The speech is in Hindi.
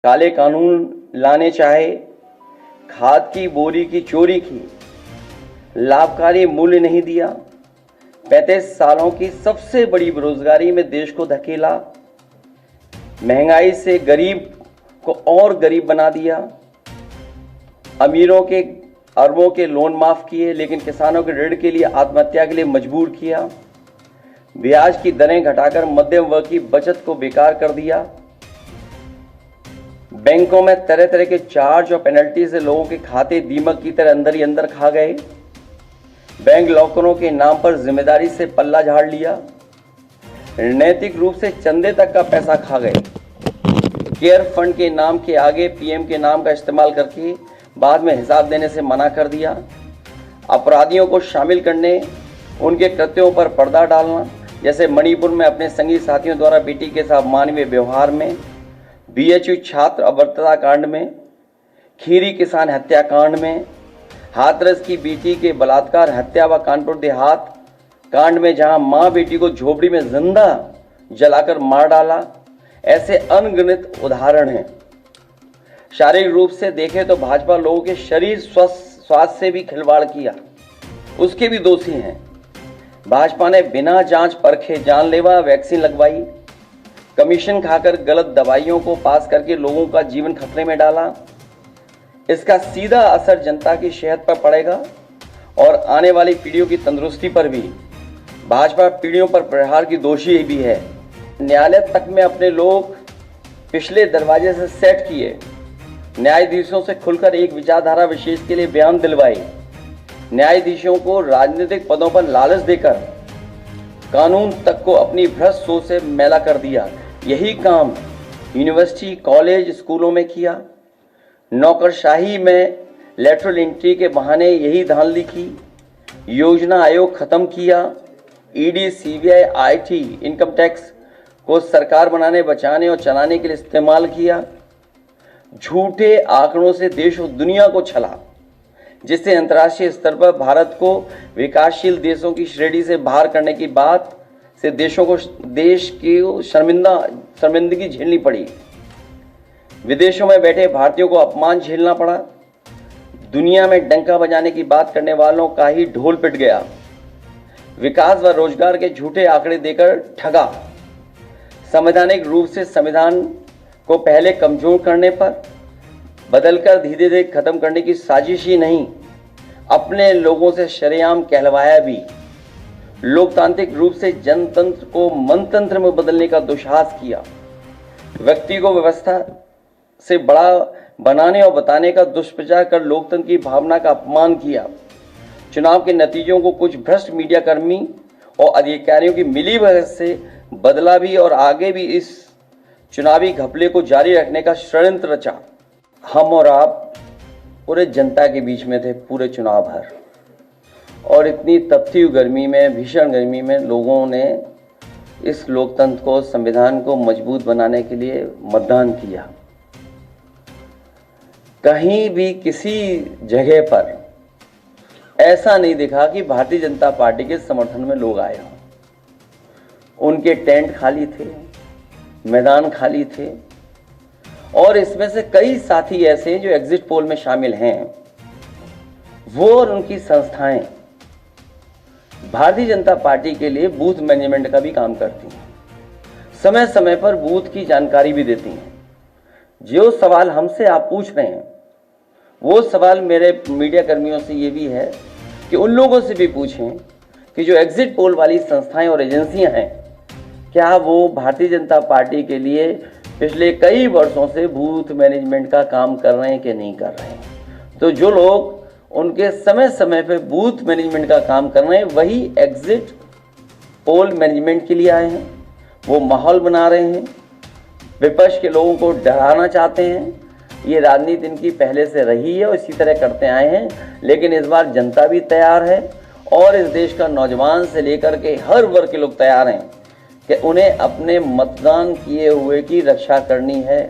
काले कानून लाने चाहे, खाद की बोरी की चोरी की, लाभकारी मूल्य नहीं दिया, 35 सालों की सबसे बड़ी बेरोजगारी में देश को धकेला, महंगाई से गरीब को और गरीब बना दिया, अमीरों के अरबों के लोन माफ किए लेकिन किसानों के ऋण के लिए आत्महत्या के लिए मजबूर किया, ब्याज की दरें घटाकर मध्यम वर्ग की बचत को बेकार कर दिया, बैंकों में तरह तरह के चार्ज और पेनल्टी से लोगों के खाते दीमक की तरह अंदर ही अंदर खा गए, बैंक लॉकरों के नाम पर जिम्मेदारी से पल्ला झाड़ लिया, नैतिक रूप से चंदे तक का पैसा खा गए, केयर फंड के नाम के आगे पीएम के नाम का इस्तेमाल करके बाद में हिसाब देने से मना कर दिया, अपराधियों को शामिल करने, उनके कृत्यों पर पर्दा डालना, जैसे मणिपुर में अपने संगी साथियों द्वारा बेटी के साथ मानवीय व्यवहार में, बीएचयू छात्र अभद्रता कांड में, खीरी किसान हत्याकांड में, हाथरस की बेटी के बलात्कार हत्या व कानपुर देहात कांड में जहां मां बेटी को झोपड़ी में जिंदा जलाकर मार डाला, ऐसे अनगिनत उदाहरण हैं। शारीरिक रूप से देखें तो भाजपा लोगों के शरीर स्वास्थ्य से भी खिलवाड़ किया, उसके भी दोषी हैं। भाजपा ने बिना जांच परखे जानलेवा वैक्सीन लगवाई, कमीशन खाकर गलत दवाइयों को पास करके लोगों का जीवन खतरे में डाला। इसका सीधा असर जनता की सेहत पर पड़ेगा और आने वाली पीढ़ियों की तंदुरुस्ती पर भी। भाजपा पीढ़ियों पर प्रहार की दोषी भी है। न्यायालय तक में अपने लोग पिछले दरवाजे से सेट किए, न्यायाधीशों से खुलकर एक विचारधारा विशेष के लिए बयान दिलवाए, न्यायाधीशों को राजनीतिक पदों पर लालच देकर कानून तक को अपनी भ्रष्ट सोच से मैला कर दिया। यही काम यूनिवर्सिटी, कॉलेज, स्कूलों में किया। नौकरशाही में लेटरल एंट्री के बहाने यही धांधली की। योजना आयोग खत्म किया। ED, CBI, IT, income tax को सरकार बनाने, बचाने और चलाने के लिए इस्तेमाल किया। झूठे आंकड़ों से देश और दुनिया को छला, जिससे अंतर्राष्ट्रीय स्तर पर भारत को विकासशील देशों की श्रेणी से बाहर करने की बात से देश की शर्मिंदगी झेलनी पड़ी। विदेशों में बैठे भारतीयों को अपमान झेलना पड़ा। दुनिया में डंका बजाने की बात करने वालों का ही ढोल पिट गया। विकास व रोजगार के झूठे आंकड़े देकर ठगा। संवैधानिक रूप से संविधान को पहले कमजोर करने पर बदलकर धीरे धीरे खत्म करने की साजिश ही नहीं, अपने लोगों से शरेआम कहलवाया भी। लोकतांत्रिक रूप से जनतंत्र को मनतंत्र में बदलने का दुस्साहस किया। व्यक्ति को व्यवस्था से बड़ा बनाने और बताने का दुष्प्रचार कर लोकतंत्र की भावना का अपमान किया। चुनाव के नतीजों को कुछ भ्रष्ट मीडियाकर्मी और अधिकारियों की मिलीभगत से बदला भी और आगे भी इस चुनावी घपले को जारी रखने का षड्यंत्र रचा। हम और आप पूरे जनता के बीच में थे पूरे चुनाव भर, और इतनी तपती हुई गर्मी में, भीषण गर्मी में लोगों ने इस लोकतंत्र को, संविधान को मजबूत बनाने के लिए मतदान किया। कहीं भी किसी जगह पर ऐसा नहीं दिखा कि भारतीय जनता पार्टी के समर्थन में लोग आए हों। उनके टेंट खाली थे, मैदान खाली थे, और इसमें से कई साथी ऐसे हैं जो एग्जिट पोल में शामिल हैं। वो और उनकी संस्थाएं भारतीय जनता पार्टी के लिए बूथ मैनेजमेंट का भी काम करती हैं, समय समय पर बूथ की जानकारी भी देती हैं। जो सवाल हमसे आप पूछ रहे हैं, वो सवाल मेरे मीडिया कर्मियों से ये भी है कि उन लोगों से भी पूछें कि जो एग्जिट पोल वाली संस्थाएं और एजेंसियां हैं, क्या वो भारतीय जनता पार्टी के लिए पिछले कई वर्षों से बूथ मैनेजमेंट का काम कर रहे हैं कि नहीं कर रहे हैं। तो जो लोग उनके समय समय पे बूथ मैनेजमेंट का काम कर रहे हैं, वही एग्जिट पोल मैनेजमेंट के लिए आए हैं। वो माहौल बना रहे हैं, विपक्ष के लोगों को डराना चाहते हैं। ये राजनीति इनकी पहले से रही है और इसी तरह करते आए हैं, लेकिन इस बार जनता भी तैयार है और इस देश का नौजवान से लेकर के हर वर्ग के लोग तैयार हैं कि उन्हें अपने मतदान किए हुए की रक्षा करनी है।